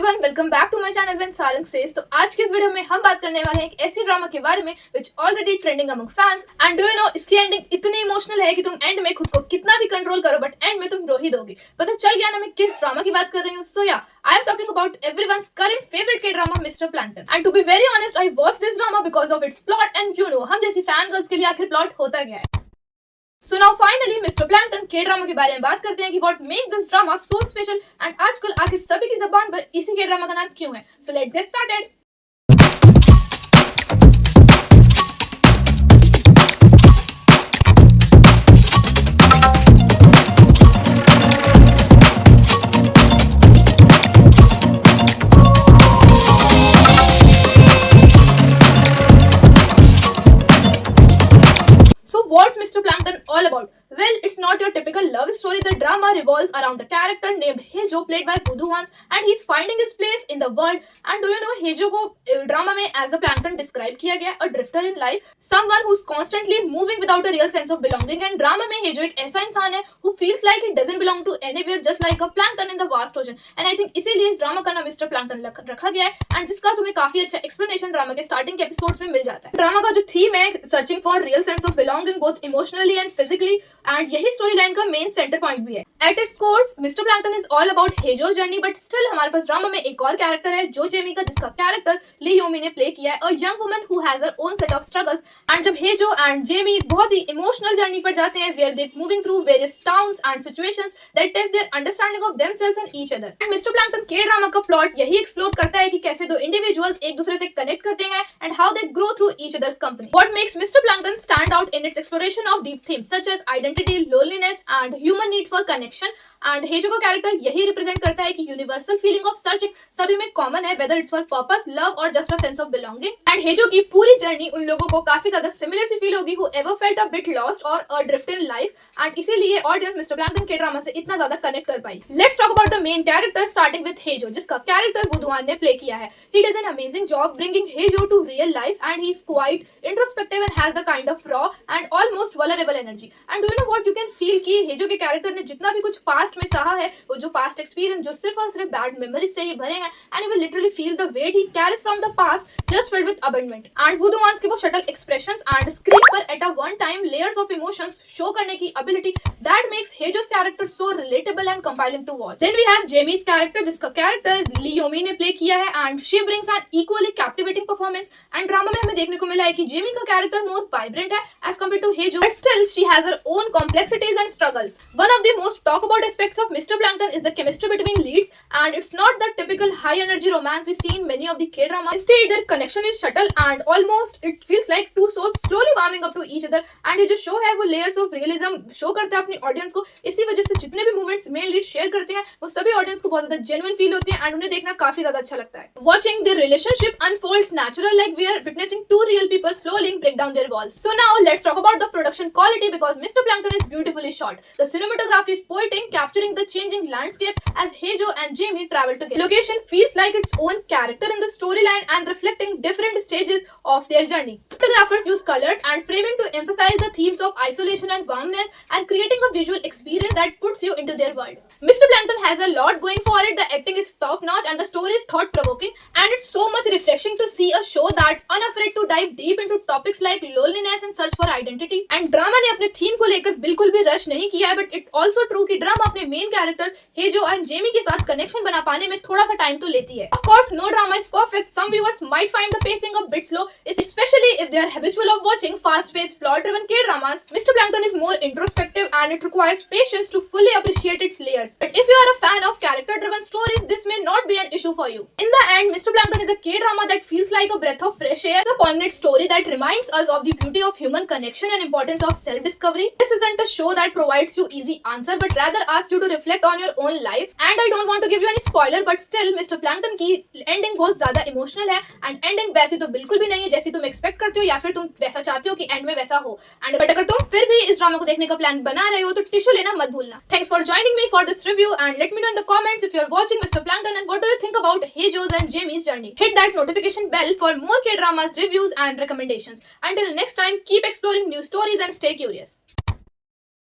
Everyone, welcome back to my channel when Sarang says. तो आज के इस वीडियो में हम बात करने वाले हैं एक ऐसी ड्रामा के बारे में विच already trending among fans. And do you no, इसकी एंडिंग इतनी इमोशनल है कि तुम एंड में खुद को कितना भी कंट्रोल करो बट एंड में तुम रो ही दोगे। पता चल गया ना मैं किस ड्रामा की बात कर रही हूँ? So yeah, I am talking about everyone's current favourite K drama Mr Plankton. And to be very honest, I watch this drama because of its plot. And you know, हम जैसी फैन गर्ल्स के लिए आखिर plot होता क्या है। So now finally mister Plankton के drama के बारे में बात करते हैं कि what makes this drama so special and आजकल आखिर सभी की जबान पर इसी के ड्रामा का नाम क्यों है। So let's get started. So what's Mr. Plankton all about? Well, it's not your typical love story. The drama revolves around a character named Heijo, played by Woo Do-hwan, and he's finding his place in the world. And do you know, Heijo को drama में as a plankton describe किया गया, a drifter in life, someone who's constantly moving without a real sense of belonging. And drama में Heijo एक ऐसा इंसान है who feels like he doesn't belong to anywhere, just like a plankton in the vast ocean. And I think इसीलिए इस drama का नाम mister plankton रखा गया है, and जिसका तुम्हें काफी अच्छा एक्सप्लेनेशन ड्रामा के स्टार्टिंग के एपिसोड्स में मिल जाता है। ड्रामा का जो थीम है, searching for real sense of belonging both emotionally and physically, and यही स्टोरी लाइन का मेन सेंटर पॉइंट भी है। At its course Mr Plankton is all about Haejo's journey, but still हमारे पास ड्रामा में एक और कैरेक्टर है जो जेमी का, जिसका कैरेक्टर ली योमी ने प्ले किया है, a young woman who has her own set of struggles. And जब हेजो एंड जेमी बहुत ही इमोशनल जर्नी पर जाते हैं, where they moving through various towns and situations that test their understanding of themselves and each other. And mister Plankton के drama का plot यही explore करता है कि कैसे दो इंडिविजुअल्स एक दूसरे से कनेक्ट करते हैं and how they grow through each others company. What makes mister Plankton stand out in its exploration of deep themes such as identity, loneliness and human need for connection. And Haejo का character यही represent करता है कि universal feeling of searching सभी में common है, whether it's for purpose, love और just a sense of belonging. And Haejo की पूरी जर्नी उन लोगों को काफी ज्यादा सिमिलर सी फील होगी whoever felt a bit lost और adrift in life, and इसीलिए ऑडियंस मिस्टर प्लैंकटन के ड्रामा से इतना ज्यादा कनेक्ट कर पाई। Let's talk about the main character starting with Haejo, जिसका कैरेक्टर वू दो-ह्वान ने प्ले किया है। ही does an amazing job bringing Haejo to real life, and he is quite introspective and has the kind of raw and almost vulnerable energy. And do you know what, you can feel कि Haejo के character ने जितना भी कुछ past में सहा है, वो जो पास्ट एक्सपीरियंस जो सिर्फ और सिर्फ बैड मेमोरीज से ही भरे हैं, and you will literally feel the weight he carries from the past just filled with abandonment. And Woo Do-hwan के वो शटल एक्सप्रेशंस एंड स्क्रीन पर at a one time layers of emotions show करने की ability that makes Haejo's character so relatable and compelling to watch. Then we have Jamie's character, जिसका character Lee Yoo-mi ने play किया है, and she brings an equally captivating performance. And drama में हमें देखने को मिला है कि जेमी का कैरेक्टर मोर वाइब्रेंट है एज कंपेयर टू हेजो, but still she has her own complexities and struggles. One of the most talk about aspects of mister plankton is the chemistry between leads, and it's not the typical high energy romance we see in many of the K-dramas. Instead, their connection is subtle and almost it feels like two souls slowly warming up to each other. And ये जो show है वो layers of realism show करता है अपनी audience को। इसी वजह से जितने भी मूवमेंट्स मेन लीड शेयर करते हैं वो सभी ऑडियंस को बहुत ज्यादा जेन्युइन फील होते हैं, एंड उन्हें देखना काफी ज्यादा अच्छा लगता है। Watching their relationship unfolds natural, like we are witnessing two real people slowly break down their walls. So now let's talk about the production quality, because Mr. Plankton is beautifully shot. The cinematography is poetic, capturing the changing landscapes as Heijo and Jamie travel together. Location feels like its own character in the storyline and reflecting different stages of their journey. Photographers use colors and framing to emphasize the themes of isolation and warmness, and creating a visual experience that puts you into their world. Mr. Plankton has a lot going for it. The acting is top notch and the story is thought provoking, and it's so much refreshing to see a show that's unafraid to dive deep into topics like loneliness and search for identity. And drama ने अपने theme को लेकर बिल्कुल भी rush नहीं किया है, but it also true कि ड्रामा अपने मेन कैरेक्टर्स हेजो एंड जेमी के साथ कनेक्शन बना पाने में थोड़ा सा टाइम तो लेती है। Of course, no drama is perfect. Some viewers might find the pacing a bit slow, especially if they are habitual of watching fast-paced, plot-driven K-dramas. Mr. Plankton is more introspective, and it requires patience to fully appreciate its layers. But if you are a fan of character-driven stories, this may not be an issue for you. In the end, Mr. Plankton is a K-drama that feels like a breath of fresh air. It's a poignant story that reminds us of the beauty of human connection and importance of self-discovery. This isn't a show that provides you easy answer, but rather asks you to reflect on your own life. And I don't want to give you any spoiler, but still Mr. Plankton की ending बहुत ज्यादा emotional है, and ending वैसी तो बिल्कुल भी नहीं है जैसी तुम एक्सपेक्ट करते हो, या फिर तुम वैसा चाहते हो कि एंड में वैसा हो। एंड बट अगर तुम फिर भी इस ड्रामा को देखने का प्लान बना रहे हो तो टिश्यू लेना मत भूलना। Thanks for joining me for this review, and let me know in the comments if you are watching mister Plankton and what do you think about Haejo's and Jamie's journey. Hit that notification bell for more K-dramas, reviews and recommendations. Until next time, keep exploring new stories and stay curious.